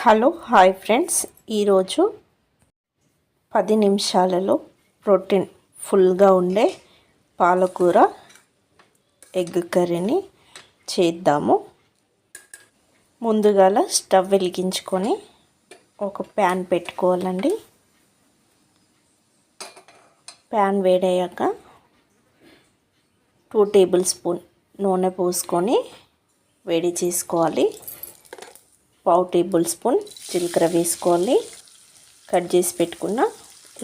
Hello hi friends, ఈరోజు 10 నిమిషాలలో protein ఫుల్గా ఉండే పాలకూర ఎగ్ కర్రీని చేద్దాము. ముందుగా స్టవ్ వెలిగించుకొని ఒక ప్యాన్ పెట్టుకోవాలండి. ప్యాన్ వేడయ్యాక 2 టేబుల్ స్పూన్ నూనె పోసుకొని వేడి చేసుకోవాలి. 1/2 టేబుల్ స్పూన్ జీలకర్ర వేసుకోవాలి. కట్ చేసి పెట్టుకున్న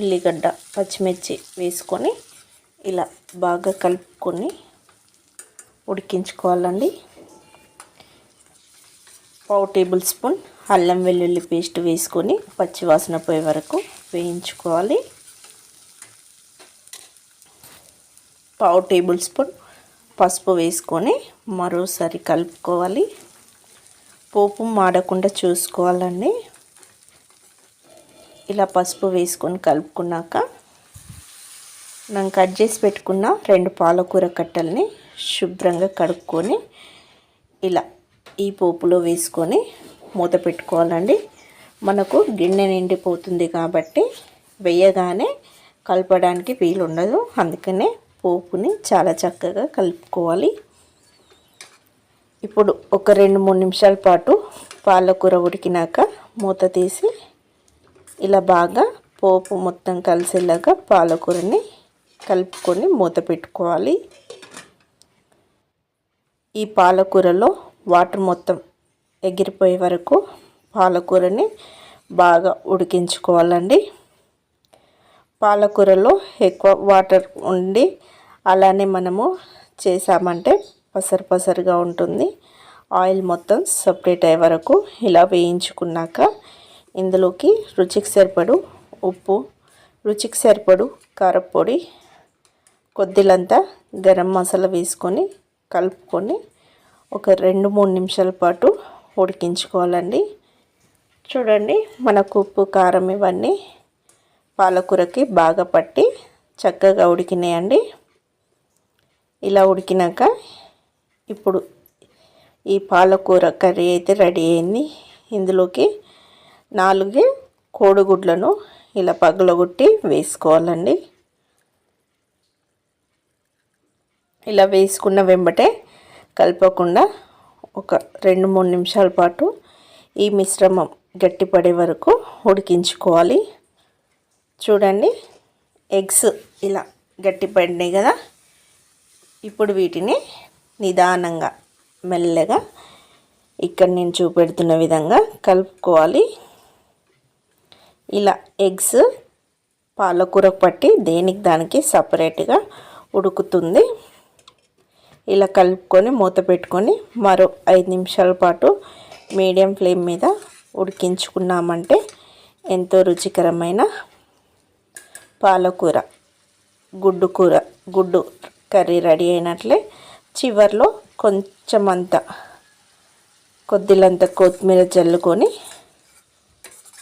ఉల్లిగడ్డ పచ్చిమిర్చి వేసుకొని ఇలా బాగా కలుపుకొని ఉడికించుకోవాలండి. 1/2 టేబుల్ స్పూన్ అల్లం వెల్లుల్లి పేస్ట్ వేసుకొని పచ్చివాసన పోయే వరకు వేయించుకోవాలి. 1/2 టేబుల్ స్పూన్ పసుపు వేసుకొని మరోసారి కలుపుకోవాలి. పోపు మాడకుండా చూసుకోవాలండి. ఇలా పసుపు వేసుకొని కలుపుకున్నాక నేను కట్ చేసి పెట్టుకున్న 2 పాలకూర కట్టల్ని శుభ్రంగా కడుక్కొని ఇలా ఈ పోపులో వేసుకొని మూత పెట్టుకోవాలండి. మనకు గిన్నె నిండిపోతుంది కాబట్టి వేయగానే కలపడానికి వీలు ఉండదు, అందుకనే పోపుని చాలా చక్కగా కలుపుకోవాలి. ఇప్పుడు ఒక 2-3 నిమిషాల పాటు పాలకూర ఉడికినాక మూత తీసి ఇలా బాగా పోపు మొత్తం కలిసేలాగా పాలకూరని కలుపుకొని మూత పెట్టుకోవాలి. ఈ పాలకూరలో వాటర్ మొత్తం ఎగిరిపోయే వరకు పాలకూరని బాగా ఉడికించుకోవాలండి. పాలకూరలో ఎక్కువ వాటర్ ఉండి అలానే మనము చేసామంటే పసరుగా ఉంటుంది. ఆయిల్ మొత్తం సపరేట్ అయ్యే వరకు ఇలా వేయించుకున్నాక ఇందులోకి రుచికి సరిపడు ఉప్పు, రుచికి సరిపడు కారపొడి, కొద్దిలంతా గరం మసాలా వేసుకొని కలుపుకొని ఒక 2-3 నిమిషాల పాటు ఉడికించుకోవాలండి. చూడండి, మనకు ఉప్పు కారం ఇవన్నీ పాలకూరకి బాగా పట్టి చక్కగా ఉడికినాయండి. ఇలా ఉడికినాక ఇప్పుడు ఈ పాలకూర కర్రీ అయితే రెడీ అయింది. ఇందులోకి 4 కోడిగుడ్లను ఇలా పగలగొట్టి వేసుకోవాలండి. ఇలా వేసుకున్న వెంబటే కలపకుండా ఒక 2-3 నిమిషాల పాటు ఈ మిశ్రమం గట్టిపడే వరకు ఉడికించుకోవాలి. చూడండి, ఎగ్స్ ఇలా గట్టిపడినాయి కదా. ఇప్పుడు వీటిని నిదానంగా మెల్లగా ఇక్కడ నేను చూపెడుతున్న విధంగా కలుపుకోవాలి. ఇలా ఎగ్స్ పాలకూరకు పట్టి దేనికి దానికి సపరేట్గా ఉడుకుతుంది. ఇలా కలుపుకొని మూత పెట్టుకొని మరో 5 నిమిషాల పాటు మీడియం ఫ్లేమ్ మీద ఉడికించుకున్నామంటే ఎంతో రుచికరమైన పాలకూర గుడ్డు కర్రీ రెడీ అయినట్లే. చివర్లో కొద్దిలంత కొత్తిమీర చల్లుకొని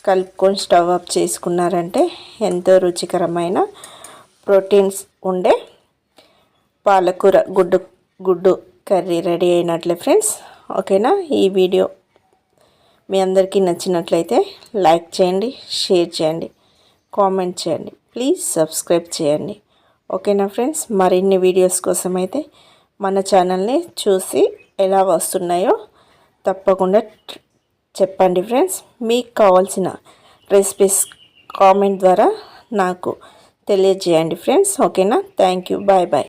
కలుపుకొని స్టవ్ ఆఫ్ చేసుకున్నారంటే ఎంతో రుచికరమైన ప్రోటీన్స్ ఉండే పాలకూర గుడ్డు కర్రీ రెడీ అయినట్లే ఫ్రెండ్స్. ఓకేనా? ఈ వీడియో మీ అందరికీ నచ్చినట్లయితే లైక్ చేయండి, షేర్ చేయండి, కామెంట్ చేయండి, ప్లీజ్ సబ్స్క్రైబ్ చేయండి. ఓకేనా ఫ్రెండ్స్? మరిన్ని వీడియోస్ కోసం అయితే మన ఛానల్ని చూసి ఎలా వస్తున్నాయో తప్పకుండా చెప్పండి ఫ్రెండ్స్. మీకు కావాల్సిన రెసిపీస్ కామెంట్ ద్వారా నాకు తెలియజేయండి ఫ్రెండ్స్. ఓకేనా? Thank you. Bye bye.